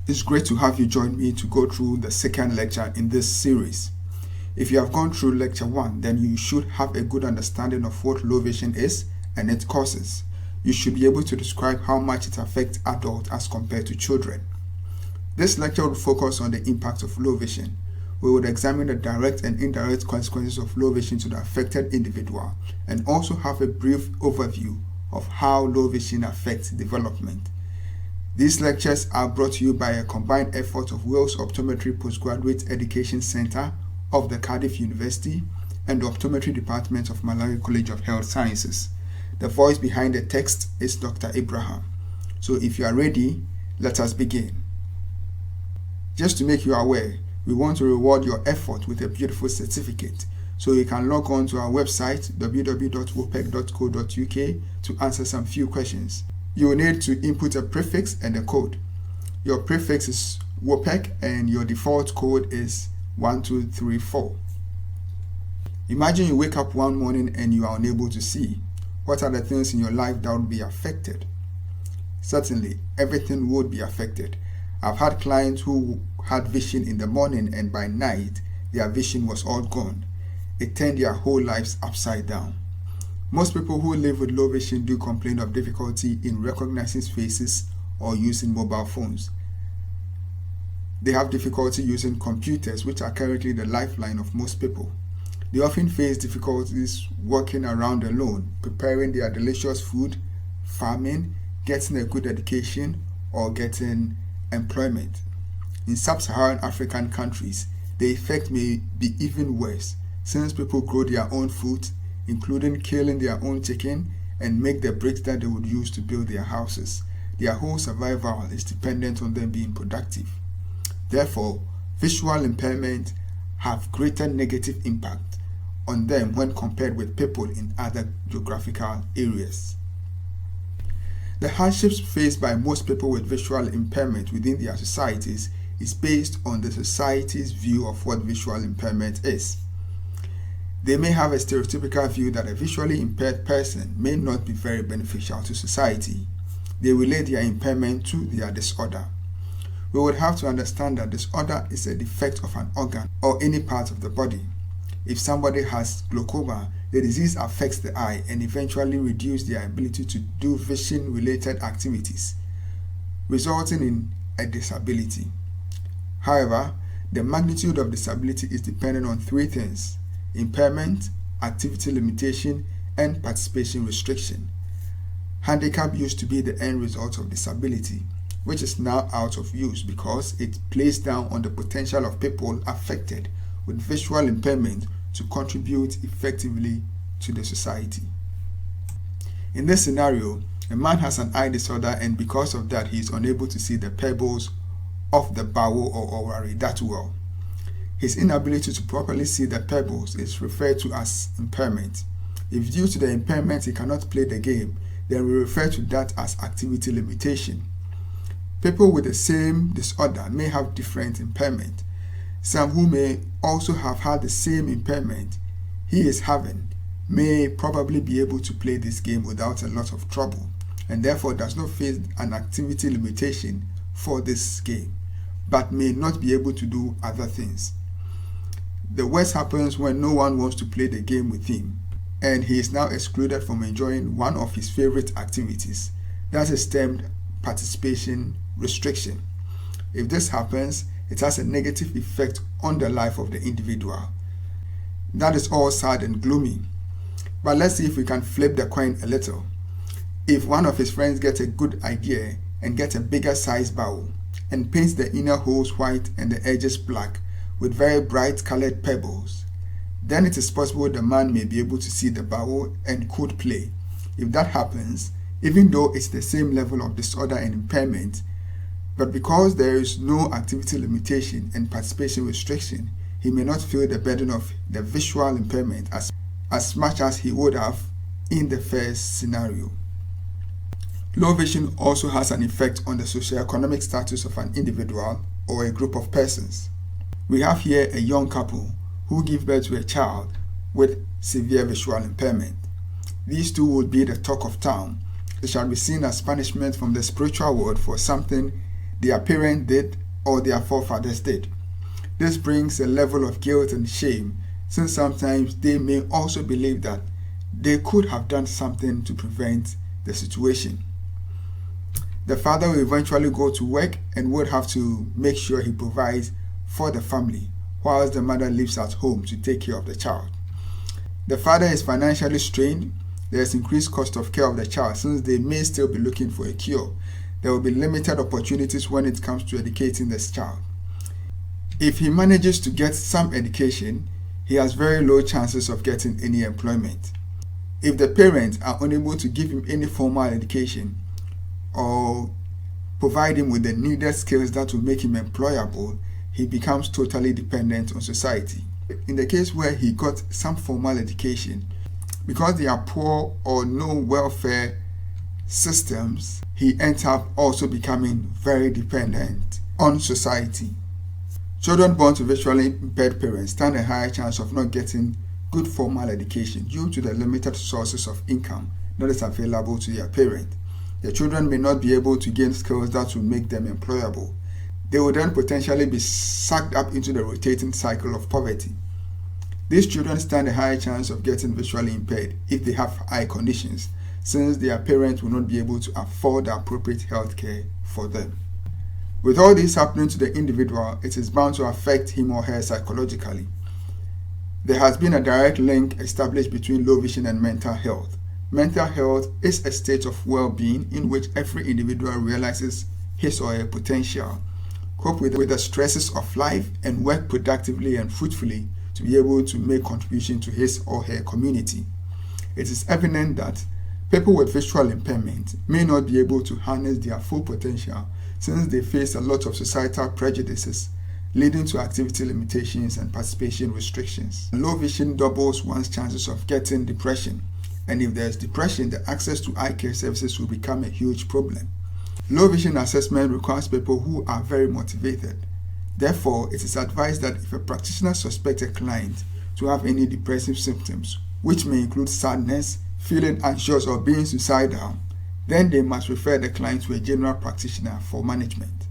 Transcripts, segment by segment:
It's great to have you join me to go through the second lecture in this series. If you have gone through lecture 1, then you should have a good understanding of what low vision is and its causes. You should be able to describe how much it affects adults as compared to children. This lecture will focus on the impact of low vision. We will examine the direct and indirect consequences of low vision to the affected individual and also have a brief overview of how low vision affects development. These lectures are brought to you by a combined effort of Wales Optometry Postgraduate Education Center of the Cardiff University and the Optometry Department of Malawi College of Health Sciences. The voice behind the text is Dr. Abraham. So if you are ready, let us begin. Just to make you aware, we want to reward your effort with a beautiful certificate. So you can log on to our website www.wopec.co.uk to answer some few questions. You will need to input a prefix and a code. Your prefix is WOPEC and your default code is 1234. Imagine you wake up one morning and you are unable to see. What are the things in your life that will be affected? Certainly, everything would be affected. I've had clients who had vision in the morning and by night, their vision was all gone. It turned their whole lives upside down. Most people who live with low vision do complain of difficulty in recognizing faces or using mobile phones. They have difficulty using computers, which are currently the lifeline of most people. They often face difficulties walking around alone, preparing their delicious food, farming, getting a good education, or getting employment. In sub-Saharan African countries, the effect may be even worse, since people grow their own food, including killing their own chicken, and make the bricks that they would use to build their houses. Their whole survival is dependent on them being productive. Therefore, visual impairment have greater negative impact on them when compared with people in other geographical areas. The hardships faced by most people with visual impairment within their societies is based on the society's view of what visual impairment is. They may have a stereotypical view that a visually impaired person may not be very beneficial to society. They relate their impairment to their disorder. We would have to understand that disorder is a defect of an organ or any part of the body. If somebody has glaucoma, the disease affects the eye and eventually reduces their ability to do vision-related activities, resulting in a disability. However, the magnitude of disability is dependent on three things: impairment, activity limitation, and participation restriction. Handicap used to be the end result of disability, which is now out of use because it plays down on the potential of people affected with visual impairment to contribute effectively to the society. In this scenario, a man has an eye disorder and because of that he is unable to see the pebbles of the bowl or owari that well. His inability to properly see the pebbles is referred to as impairment. If due to the impairment he cannot play the game, then we refer to that as activity limitation. People with the same disorder may have different impairment. Some who may also have had the same impairment he is having may probably be able to play this game without a lot of trouble and therefore does not face an activity limitation for this game, but may not be able to do other things. The worst happens when no one wants to play the game with him and he is now excluded from enjoying one of his favorite activities. That is termed participation restriction. If this happens, it has a negative effect on the life of the individual. That is all sad and gloomy. But let's see if we can flip the coin a little. If one of his friends gets a good idea and gets a bigger size bowl and paints the inner holes white and the edges black with very bright colored pebbles, then it is possible the man may be able to see the bowl and could play. If that happens, even though it's the same level of disorder and impairment, but because there is no activity limitation and participation restriction, he may not feel the burden of the visual impairment as much as he would have in the first scenario. Low vision also has an effect on the socioeconomic status of an individual or a group of persons. We have here a young couple who give birth to a child with severe visual impairment. These two would be the talk of town. They shall be seen as punishment from the spiritual world for something their parent did or their forefathers did. This brings a level of guilt and shame, since sometimes they may also believe that they could have done something to prevent the situation. The father will eventually go to work and would have to make sure he provides for the family, whilst the mother lives at home to take care of the child. The father is financially strained. There is increased cost of care of the child, since they may still be looking for a cure. There will be limited opportunities when it comes to educating this child. If he manages to get some education, he has very low chances of getting any employment. If the parents are unable to give him any formal education or provide him with the needed skills that will make him employable, he becomes totally dependent on society. In the case where he got some formal education, because there are poor or no welfare systems, he ends up also becoming very dependent on society. Children born to visually impaired parents stand a higher chance of not getting good formal education due to the limited sources of income that is available to their parent. The children may not be able to gain skills that will make them employable. They will then potentially be sucked up into the rotating cycle of poverty. These children stand a higher chance of getting visually impaired if they have eye conditions, since their parents will not be able to afford the appropriate health care for them. With all this happening to the individual, it is bound to affect him or her psychologically. There has been a direct link established between low vision and mental health. Mental health is a state of well-being in which every individual realizes his or her potential, cope with the stresses of life, and work productively and fruitfully to be able to make contribution to his or her community. It is evident that people with visual impairment may not be able to harness their full potential, since they face a lot of societal prejudices leading to activity limitations and participation restrictions. Low vision doubles one's chances of getting depression, and if there is depression, the access to eye care services will become a huge problem. Low vision assessment requires people who are very motivated. Therefore, it is advised that if a practitioner suspects a client to have any depressive symptoms, which may include sadness, feeling anxious, or being suicidal, then they must refer the client to a general practitioner for management.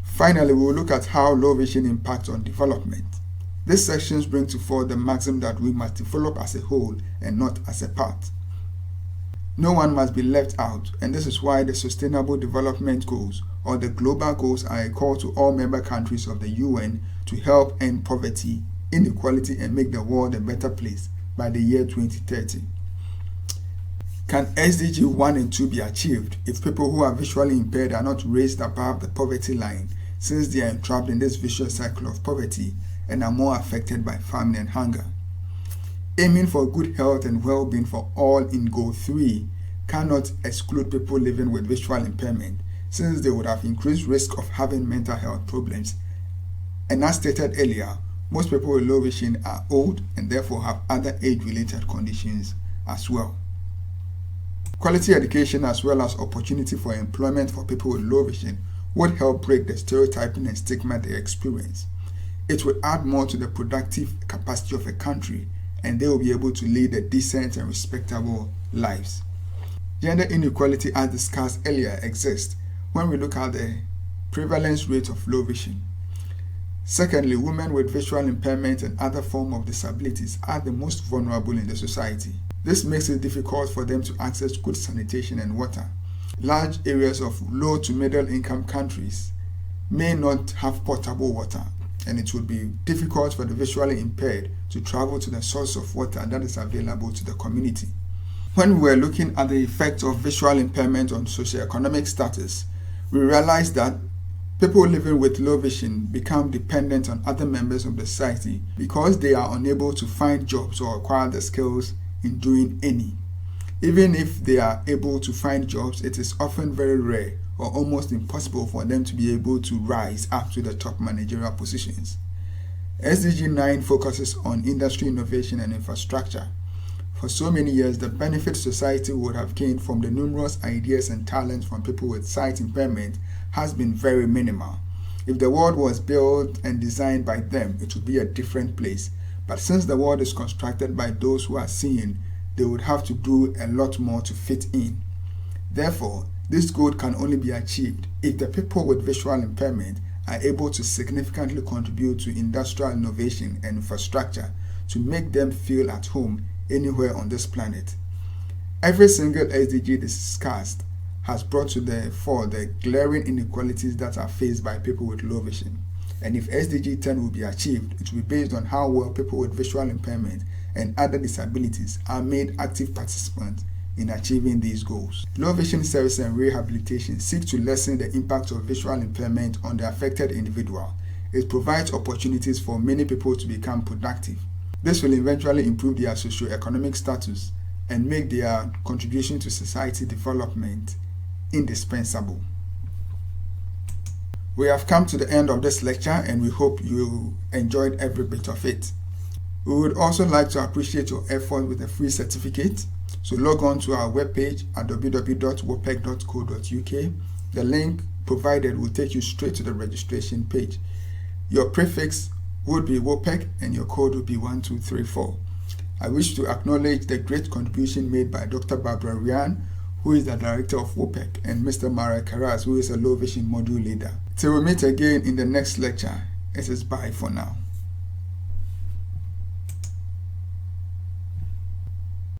Finally, we will look at how low vision impacts on development. These sections bring to fore the maxim that we must develop as a whole and not as a part. No one must be left out, and this is why the Sustainable Development Goals, or the Global Goals, are a call to all member countries of the UN to help end poverty, inequality, and make the world a better place by the year 2030. Can SDG 1 and 2 be achieved if people who are visually impaired are not raised above the poverty line, since they are entrapped in this vicious cycle of poverty and are more affected by famine and hunger? Aiming for good health and well-being for all in Goal 3 cannot exclude people living with visual impairment, since they would have increased risk of having mental health problems. And as stated earlier, most people with low vision are old and therefore have other age-related conditions as well. Quality education as well as opportunity for employment for people with low vision would help break the stereotyping and stigma they experience. It would add more to the productive capacity of a country, and they will be able to lead a decent and respectable lives. Gender inequality, as discussed earlier, exists when we look at the prevalence rate of low vision. Secondly, women with visual impairment and other forms of disabilities are the most vulnerable in the society. This makes it difficult for them to access good sanitation and water. Large areas of low to middle income countries may not have potable water, and it would be difficult for the visually impaired to travel to the source of water that is available to the community. When we were looking at the effects of visual impairment on socioeconomic status, we realized that people living with low vision become dependent on other members of the society because they are unable to find jobs or acquire the skills in doing any. Even if they are able to find jobs, it is often very rare or almost impossible for them to be able to rise up to the top managerial positions. SDG 9 focuses on industry innovation and infrastructure. For so many years, the benefit society would have gained from the numerous ideas and talents from people with sight impairment has been very minimal. If the world was built and designed by them, it would be a different place. But since the world is constructed by those who are seeing, they would have to do a lot more to fit in. Therefore, this goal can only be achieved if the people with visual impairment are able to significantly contribute to industrial innovation and infrastructure to make them feel at home anywhere on this planet. Every single SDG discussed has brought to the fore the glaring inequalities that are faced by people with low vision. And if SDG 10 will be achieved, it will be based on how well people with visual impairment and other disabilities are made active participants in achieving these goals. Low vision service and rehabilitation seek to lessen the impact of visual impairment on the affected individual. It provides opportunities for many people to become productive. This will eventually improve their socio-economic status and make their contribution to society development indispensable. We have come to the end of this lecture and we hope you enjoyed every bit of it. We would also like to appreciate your effort with a free certificate. So log on to our webpage at www.wopec.co.uk. The link provided will take you straight to the registration page. Your prefix would be WOPEC and your code would be 1234. I wish to acknowledge the great contribution made by Dr. Barbara Ryan, who is the director of WOPEC, and Mr. Mara Karas, who is a low vision module leader. Till we meet again in the next lecture, it is bye for now.